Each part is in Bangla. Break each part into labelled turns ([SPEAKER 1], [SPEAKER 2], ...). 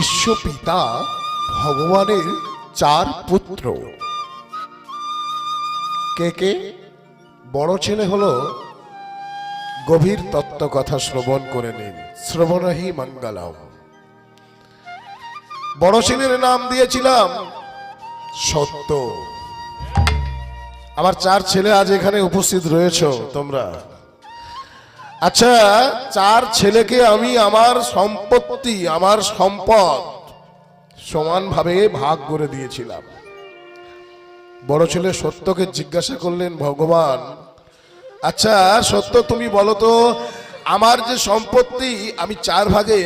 [SPEAKER 1] বিশ্বপিতা ভগবানের চার পুত্র। কে কে? বড় ছেলে হলো, গভীর তত্ত্ব কথা শ্রবণ করে নিন, শ্রবণহি মঙ্গলম। বড় ছেলের নাম দিয়েছিলাম সত্য। আমার চার ছেলে আজ এখানে উপস্থিত রয়েছে তোমরা। আচ্ছা, চার ছেলেকে আমি আমার সম্পত্তি, আমার সম্পদ সমানভাবে ভাগ করে দিয়েছিলাম। বড় ছেলে সত্যকে জিজ্ঞাসা করলেন, ভগবান আচ্ছা সত্য তুমি বলো তো, আমার যে সম্পত্তি আমি চার ভাগে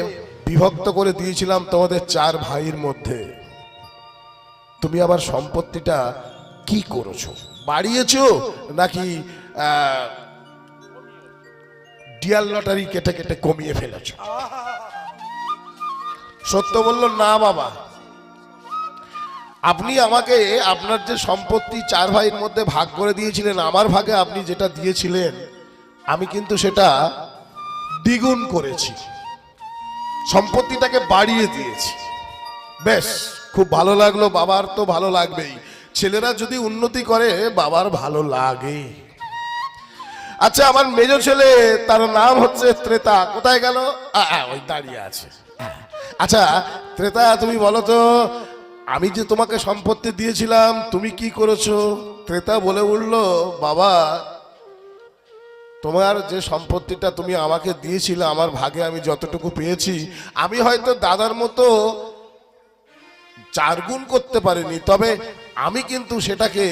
[SPEAKER 1] বিভক্ত করে দিয়েছিলাম তোমাদের চার ভাইয়ের মধ্যে, তুমি আবার সম্পত্তিটা কি করেছো? বাড়িয়েছো নাকি ডিয়াল লটারি কেটে কেটে কমিয়ে ফেলেছ? সত্য বলল, না বাবা, আপনি আমাকে আপনার যে সম্পত্তি চার ভাইয়ের মধ্যে ভাগ করে দিয়েছিলেন, আমার ভাগে আপনি যেটা দিয়েছিলেন আমি কিন্তু সেটা দ্বিগুণ করেছি, সম্পত্তিটাকে বাড়িয়ে দিয়েছি। বেশ, খুব ভালো লাগলো, বাবার তো ভালো লাগবেই, ছেলেরা যদি উন্নতি করে বাবার ভালো লাগে। আচ্ছা, আমার মেজ ছেলে, তার নাম হচ্ছে ত্রেতা, কোথায় গেল? ওই দাঁড়িয়ে আছে। আচ্ছা ত্রেতা, তুমি বলো তো, আমি যে তোমাকে সম্পত্তি দিয়েছিলাম তুমি কি করেছো? ত্রেতা বলে উঠলো, বাবা তোমার যে সম্পত্তিটা তুমি আমাকে দিয়েছিলে, আমার ভাগে আমি যতটুকু পেয়েছি, আমি হয়তো দাদার মতো চার গুণ করতে পারিনি, তবে আমি কিন্তু সেটাকে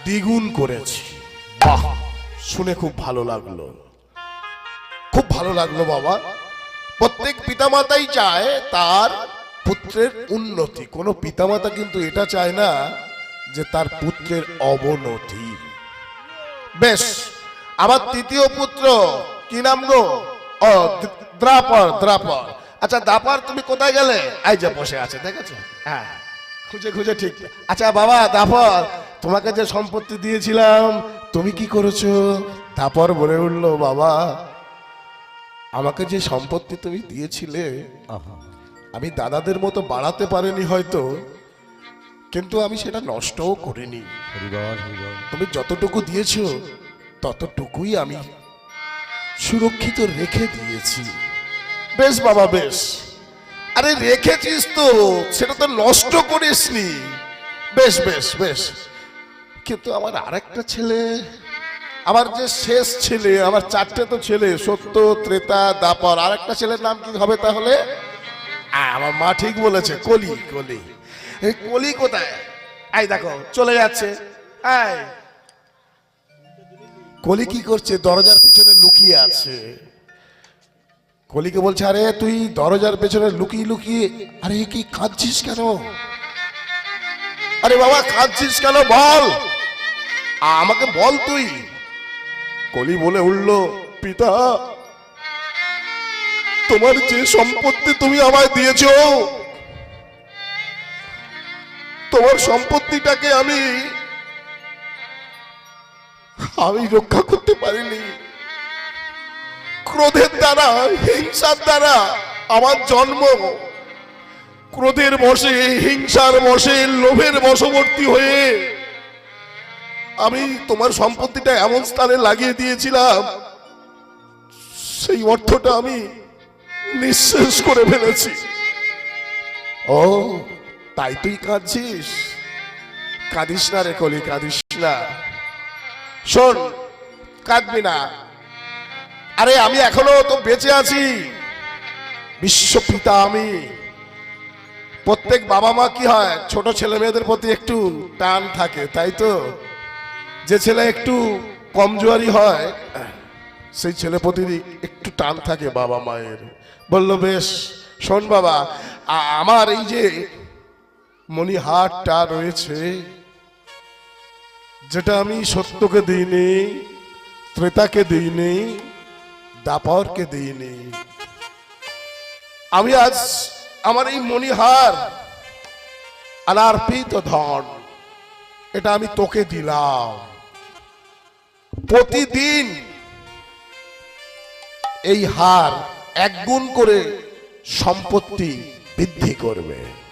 [SPEAKER 1] দ্বিগুণ করেছি। বাহ, শুনে খুব ভালো লাগলো, খুব ভালো লাগলো বাবা। প্রত্যেক পিতামাতাই চায় তার পুত্রের উন্নতি, কোনো পিতামাতা কিন্তু এটা চায় না যে তার পুত্রের অবনতি। বেশ, আমার তৃতীয় পুত্র কি নাম গো? ও দ্রাপর। দ্রাপর, আচ্ছা দ্রাপর তুমি কোথায় গেলে? এই যে বসে আছে, দেখেছো? হ্যাঁ, খুঁজে খুঁজে ঠিক। আচ্ছা বাবা দ্রাপর, তোমাকে যে সম্পত্তি দিয়েছিলাম তুমি কি করেছো? দ্রাপর বলে উঠলো, বাবা আমাকে যে সম্পত্তি তুমি দিয়েছিলে আমি দাদাদের মতো বাড়াতে পারিনি হয়তো, কিন্তু আমি সেটা নষ্টও করিনি। তুমি যতটুকু দিয়েছো ততটুকুই আমি সুরক্ষিত রেখে দিয়েছি। বেশ বাবা, বেশ। আরে রেখেছিস তো, সেটা তো নষ্ট করিসনি। বেশ বেশ বেশ, কিন্তু আমার আরেকটা ছেলে, আমার যে শেষ ছেলে, আমার চারটে তো ছেলে, সত্য, ত্রেতা, দ্বাপর, আরেকটা ছেলের নাম কি হবে তাহলে? আমার মা ঠিক বলেছে, কলি। কলি, এই কলি কোথায়? এই দেখো চলে যাচ্ছে। এই কলি কি করছে? দরজার পিছনে লুকিয়ে আছে। কলিকে বলছে, আরে তুই দরজার পেছনে লুকিয়ে লুকিয়ে, আরে কি কাঁদছিস কেন? আরে বাবা কাঁদছিস কেন বল, আমাকে বল তুই। কলি বলে উঠল, পিতা তোমার যে সম্পত্তি তুমি আমায় দিয়েছ, তোমার সম্পত্তিটাকে আমি রক্ষা করতে পারিনি। ক্রোধের দ্বারা, হিংসার দ্বারা আমার জন্ম। ক্রোধের বশে, হিংসার বশে, লোভের বশবর্তী হয়ে আমি তোমার সম্পত্তিটা এমন স্থানে লাগিয়ে দিয়েছিলাম, সেই অর্থটা আমি নিঃশেষ করে ফেলেছি। ও তাই তুই কাঁদছিস? কাঁদিস না রে কলি, কাঁদিস না। শোন, কাঁদবি না। আরে আমি এখনো তো বেঁচে আছি, বিশ্বপিতা আমি। প্রত্যেক বাবা মা কি হয়, ছোট ছেলে মেয়েদের প্রতি একটু টান থাকে, তাই তো? যে ছেলে একটু কমজোরি হয় সেই ছেলে প্রতি একটু টান থাকে বাবা মায়ের। বলল, বেশ শোন বাবা, আমার এই যে মণিহারটা রয়েছে, যেটা আমি সত্যকে দিইনি, ত্রেতাকে দিইনি, দ্বাপরকে দিইনি, আমি আজ আমার এই মণিহার অনার্পিত ধন, এটা আমি তোকে দিলাম। প্রতিদিন এই হার এক গুণ করে সম্পত্তি বৃদ্ধি করবে।